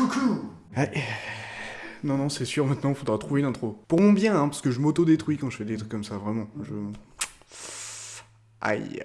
Coucou. Ouais. Non, c'est sûr, maintenant, faudra trouver une intro. Pour mon bien, hein, parce que je m'auto-détruis quand je fais des trucs comme ça, vraiment. Aïe.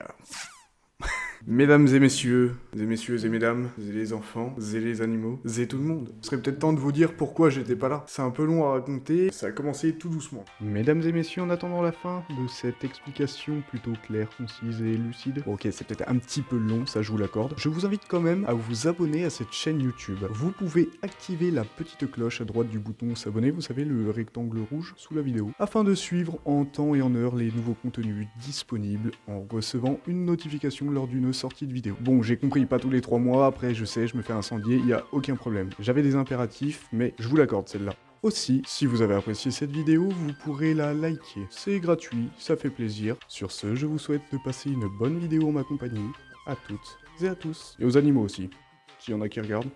Mesdames et messieurs et mesdames, et les enfants, et les animaux, et tout le monde. Ce serait peut-être temps de vous dire pourquoi j'étais pas là. C'est un peu long à raconter, ça a commencé tout doucement. Mesdames et messieurs, en attendant la fin de cette explication plutôt claire, concise et lucide, ok, c'est peut-être un petit peu long, ça je vous l'accorde, je vous invite quand même à vous abonner à cette chaîne YouTube. Vous pouvez activer la petite cloche à droite du bouton s'abonner, vous savez, le rectangle rouge sous la vidéo, afin de suivre en temps et en heure les nouveaux contenus disponibles en recevant une notification lors d'une sortie de vidéo. Bon, j'ai compris, pas tous les 3 mois, après je sais, je me fais incendier, y a aucun problème. J'avais des impératifs, mais je vous l'accorde celle-là. Aussi, si vous avez apprécié cette vidéo, vous pourrez la liker. C'est gratuit, ça fait plaisir. Sur ce, je vous souhaite de passer une bonne vidéo en ma compagnie. À toutes et à tous. Et aux animaux aussi, s'il y en a qui regardent.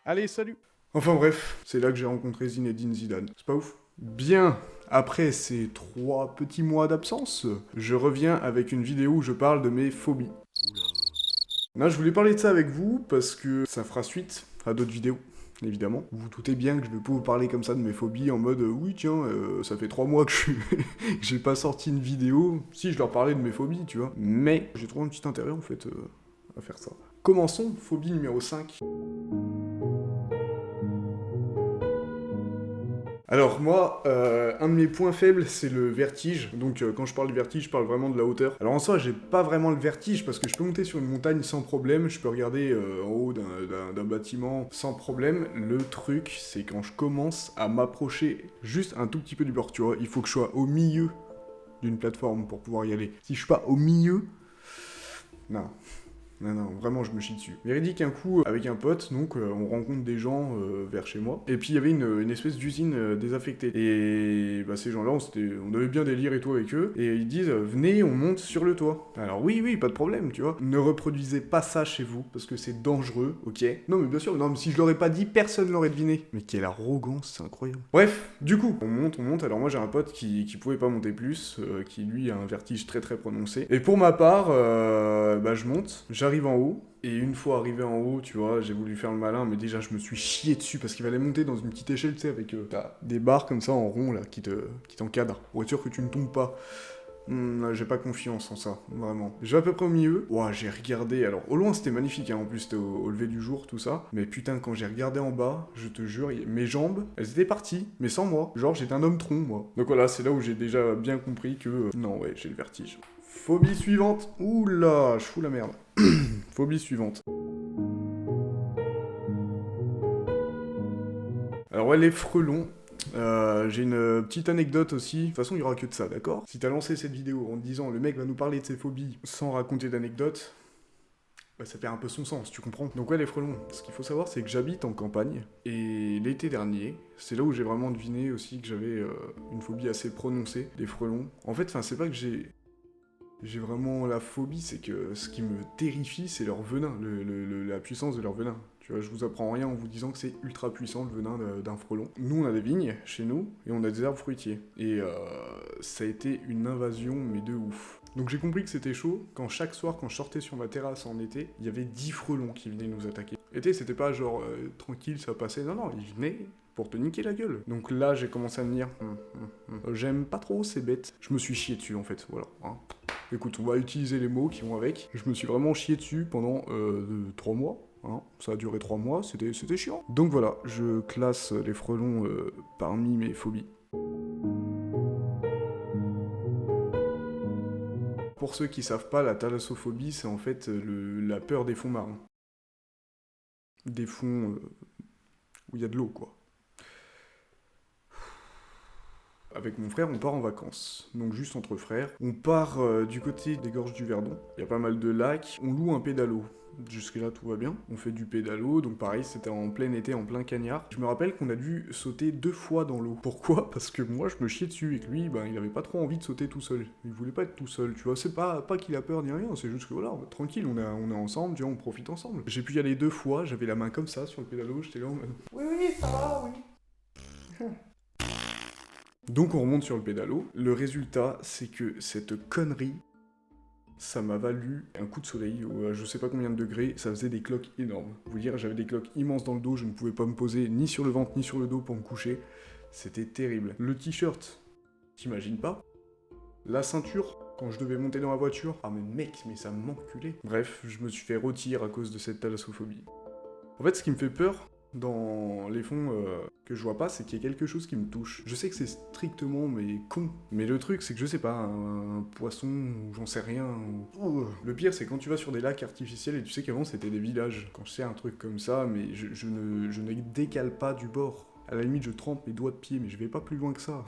Allez, salut! Enfin bref, c'est là que j'ai rencontré Zinedine Zidane. C'est pas ouf? Bien, après ces 3 petits mois d'absence, je reviens avec une vidéo où je parle de mes phobies. Là, je voulais parler de ça avec vous parce que ça fera suite à d'autres vidéos, évidemment. Vous vous doutez bien que je vais pas vous parler comme ça de mes phobies en mode oui, tiens, ça fait 3 mois que que j'ai pas sorti une vidéo. Si, je leur parlais de mes phobies, tu vois. Mais j'ai trouvé un petit intérêt en fait à faire ça. Commençons, phobie numéro 5. Alors moi, un de mes points faibles, c'est le vertige. Donc quand je parle de vertige, je parle vraiment de la hauteur. Alors en soi, j'ai pas vraiment le vertige parce que je peux monter sur une montagne sans problème, je peux regarder en haut d'un bâtiment sans problème. Le truc, c'est quand je commence à m'approcher juste un tout petit peu du bord, tu vois. Il faut que je sois au milieu d'une plateforme pour pouvoir y aller. Si je suis pas au milieu, non. Non, vraiment, je me chie dessus. Véridique, un coup, avec un pote, donc on rencontre des gens vers chez moi, et puis il y avait une espèce d'usine désaffectée. Et bah, ces gens-là, on avait bien délire et tout avec eux, et ils disent venez, on monte sur le toit. Alors oui, pas de problème, tu vois. Ne reproduisez pas ça chez vous, parce que c'est dangereux, ok? Non, mais bien sûr, non, mais si je l'aurais pas dit, personne l'aurait deviné. Mais quelle arrogance, c'est incroyable. Bref, du coup, on monte, alors moi j'ai un pote qui pouvait pas monter plus, qui lui a un vertige très très prononcé. Et pour ma part, bah je monte, j'arrive en haut, et une fois arrivé en haut, tu vois, j'ai voulu faire le malin, mais déjà je me suis chié dessus parce qu'il fallait monter dans une petite échelle, tu sais, avec t'as des barres comme ça en rond là qui t'encadrent pour être sûr que tu ne tombes pas. J'ai pas confiance en ça, vraiment. Je vais à peu près au milieu. Ouah, j'ai regardé. Alors, au loin, c'était magnifique, hein. En plus, c'était au lever du jour, tout ça. Mais putain, quand j'ai regardé en bas, je te jure, mes jambes, elles étaient parties, mais sans moi. Genre, j'étais un homme tronc, moi. Donc voilà, c'est là où j'ai déjà bien compris que... non, ouais, j'ai le vertige. Phobie suivante. Oula, je fous la merde. Phobie suivante. Alors ouais, les frelons. J'ai une petite anecdote aussi. De toute façon, il y aura que de ça, d'accord? Si t'as lancé cette vidéo en te disant le mec va nous parler de ses phobies sans raconter d'anecdotes, bah ça perd un peu son sens, tu comprends? Donc ouais, les frelons. Ce qu'il faut savoir, c'est que j'habite en campagne. Et l'été dernier, c'est là où j'ai vraiment deviné aussi que j'avais une phobie assez prononcée des frelons. En fait, c'est pas que j'ai vraiment la phobie, c'est que ce qui me terrifie, c'est leur venin, la puissance de leur venin. Tu vois, je vous apprends rien en vous disant que c'est ultra puissant le venin d'un frelon. Nous, on a des vignes chez nous et on a des arbres fruitiers. Et ça a été une invasion, mais de ouf. Donc j'ai compris que c'était chaud quand chaque soir, quand je sortais sur ma terrasse en été, il y avait 10 frelons qui venaient nous attaquer. Été, c'était pas genre tranquille, ça passait. Non, ils venaient pour te niquer la gueule. Donc là, j'ai commencé à me dire, j'aime pas trop ces bêtes. Je me suis chié dessus en fait, voilà. Hein. Écoute, on va utiliser les mots qui vont avec. Je me suis vraiment chié dessus pendant 3 mois. Hein. Ça a duré 3 mois, c'était chiant. Donc voilà, je classe les frelons parmi mes phobies. Pour ceux qui savent pas, la thalassophobie, c'est en fait la peur des fonds marins. Des fonds où il y a de l'eau, quoi. Avec mon frère, on part en vacances. Donc juste entre frères. On part du côté des gorges du Verdon. Il y a pas mal de lacs. On loue un pédalo. Jusque-là, tout va bien. On fait du pédalo, donc pareil, c'était en plein été, en plein cagnard. Je me rappelle qu'on a dû sauter 2 fois dans l'eau. Pourquoi? Parce que moi, je me chiais dessus, et que lui, il avait pas trop envie de sauter tout seul. Il voulait pas être tout seul, tu vois. C'est pas qu'il a peur ni rien, c'est juste que voilà, tranquille, on est ensemble, tu vois, on profite ensemble. J'ai pu y aller 2 fois, j'avais la main comme ça sur le pédalo, j'étais là en mode... Oui, ça va, oui. Donc on remonte sur le pédalo. Le résultat, c'est que cette connerie Ça m'a valu un coup de soleil, je sais pas combien de degrés, ça faisait des cloques énormes. Vous dire, j'avais des cloques immenses dans le dos, je ne pouvais pas me poser ni sur le ventre ni sur le dos pour me coucher. C'était terrible. Le t-shirt, t'imagines pas? La ceinture, quand je devais monter dans la voiture, ah mais mec, mais ça m'enculait. Bref, je me suis fait retirer à cause de cette thalassophobie. En fait, ce qui me fait peur dans les fonds que je vois pas, c'est qu'il y a quelque chose qui me touche. Je sais que c'est strictement mais con, mais le truc c'est que je sais pas, un poisson ou j'en sais rien. Le pire c'est quand tu vas sur des lacs artificiels et tu sais qu'avant c'était des villages. Quand je sais un truc comme ça, mais je ne décale pas du bord. À la limite je trempe mes doigts de pied, mais je vais pas plus loin que ça.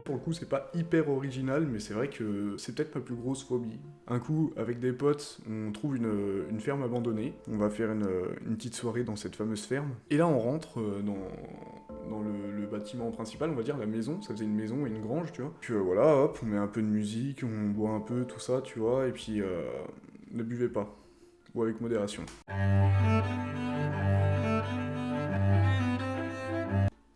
Pour le coup, c'est pas hyper original, mais c'est vrai que c'est peut-être ma plus grosse phobie. Un coup, avec des potes, on trouve une ferme abandonnée. On va faire une petite soirée dans cette fameuse ferme. Et là, on rentre dans le bâtiment principal, on va dire la maison. Ça faisait une maison et une grange, tu vois. Puis voilà, hop, on met un peu de musique, on boit un peu, tout ça, tu vois. Et puis, ne buvez pas. Ou avec modération.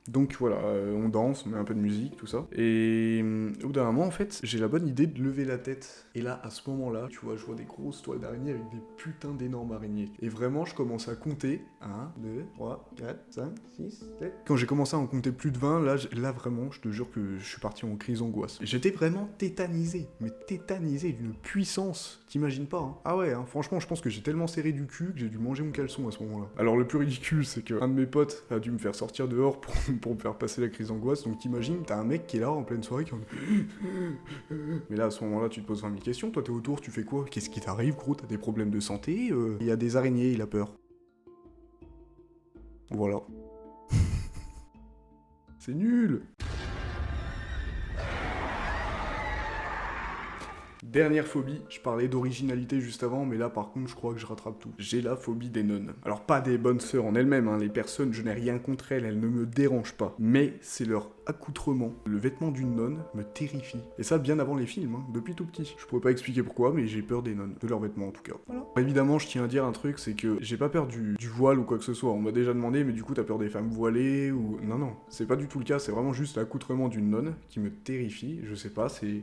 Donc voilà, on danse, on met un peu de musique, tout ça. Et au bout d'un moment, en fait, j'ai la bonne idée de lever la tête. Et là, à ce moment-là, tu vois, je vois des grosses toiles d'araignée avec des putains d'énormes araignées. Et vraiment, je commence à compter. 1, 2, 3, 4, 5, 6, 7. Quand j'ai commencé à en compter plus de 20, là vraiment, je te jure que je suis parti en crise d'angoisse. J'étais vraiment tétanisé, mais tétanisé d'une puissance, t'imagines pas, hein. Ah ouais, hein, franchement, je pense que j'ai tellement serré du cul que j'ai dû manger mon caleçon à ce moment-là. Alors le plus ridicule, c'est qu'un de mes potes a dû me faire sortir dehors pour me faire passer la crise d'angoisse. Donc t'imagines, t'as un mec qui est là en pleine soirée qui en... Mais là, à ce moment-là, tu te poses 20 000 questions. Toi, t'es autour, tu fais quoi? Qu'est-ce qui t'arrive, gros? T'as des problèmes de santé? Il y a des araignées, il a peur. Voilà. C'est nul! Dernière phobie, je parlais d'originalité juste avant, mais là par contre je crois que je rattrape tout. J'ai la phobie des nonnes. Alors pas des bonnes sœurs en elles-mêmes, hein, les personnes, je n'ai rien contre elles, elles ne me dérangent pas. Mais c'est leur accoutrement. Le vêtement d'une nonne me terrifie. Et ça bien avant les films, hein, depuis tout petit. Je pourrais pas expliquer pourquoi, mais j'ai peur des nonnes. De leurs vêtements en tout cas. Voilà. Évidemment, je tiens à dire un truc, c'est que j'ai pas peur du voile ou quoi que ce soit. On m'a déjà demandé, mais du coup t'as peur des femmes voilées ou... Non, non, c'est pas du tout le cas, c'est vraiment juste l'accoutrement d'une nonne qui me terrifie. Je sais pas, c'est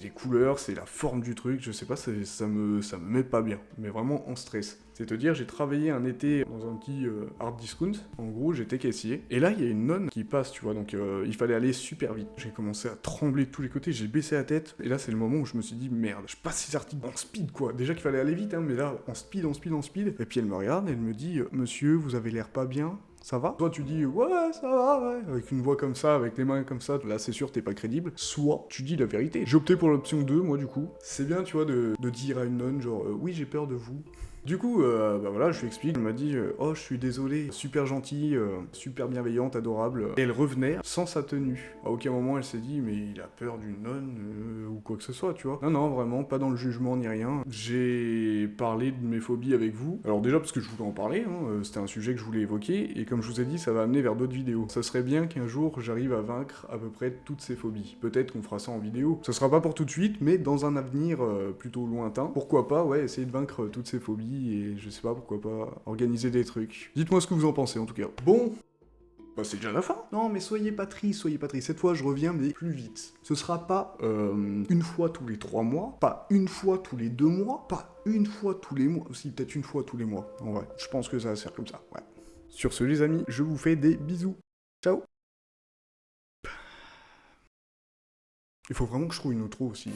les couleurs, c'est la forme du truc, je sais pas, ça me met pas bien, mais vraiment en stress. C'est te dire, j'ai travaillé un été dans un petit hard discount, en gros j'étais caissier, et là il y a une nonne qui passe, tu vois, donc il fallait aller super vite. J'ai commencé à trembler de tous les côtés, j'ai baissé la tête, et là c'est le moment où je me suis dit, merde, je passe ces articles en speed quoi, déjà qu'il fallait aller vite, hein, mais là en speed, et puis elle me regarde, elle me dit, monsieur, vous avez l'air pas bien? Ça va? Soit tu dis ouais ça va ouais, avec une voix comme ça, avec les mains comme ça, là c'est sûr t'es pas crédible. Soit tu dis la vérité. J'ai opté pour l'option 2 moi du coup. C'est bien tu vois de dire à une nonne genre oui j'ai peur de vous. Du coup, bah voilà, je lui explique, elle m'a dit « Oh, je suis désolé, super gentille, super bienveillante, adorable. » Et elle revenait sans sa tenue. À aucun moment, elle s'est dit « Mais il a peur d'une nonne ou quoi que ce soit, tu vois. » Non, non, vraiment, pas dans le jugement ni rien. J'ai parlé de mes phobies avec vous. Alors déjà, parce que je voulais en parler, hein, c'était un sujet que je voulais évoquer, et comme je vous ai dit, ça va amener vers d'autres vidéos. Ça serait bien qu'un jour, j'arrive à vaincre à peu près toutes ces phobies. Peut-être qu'on fera ça en vidéo. Ça sera pas pour tout de suite, mais dans un avenir plutôt lointain. Pourquoi pas, ouais, essayer de vaincre toutes ces phobies et je sais pas, pourquoi pas organiser des trucs. Dites-moi ce que vous en pensez en tout cas. Bon, bah c'est déjà la fin. Non mais soyez pas triste, soyez pas triste. Cette fois je reviens mais plus vite. Ce sera pas une fois tous les 3 mois, pas une fois tous les 2 mois, pas une fois tous les mois, aussi peut-être une fois tous les mois. En vrai, je pense que ça va se faire comme ça, ouais. Sur ce les amis, je vous fais des bisous. Ciao. Il faut vraiment que je trouve une outro aussi.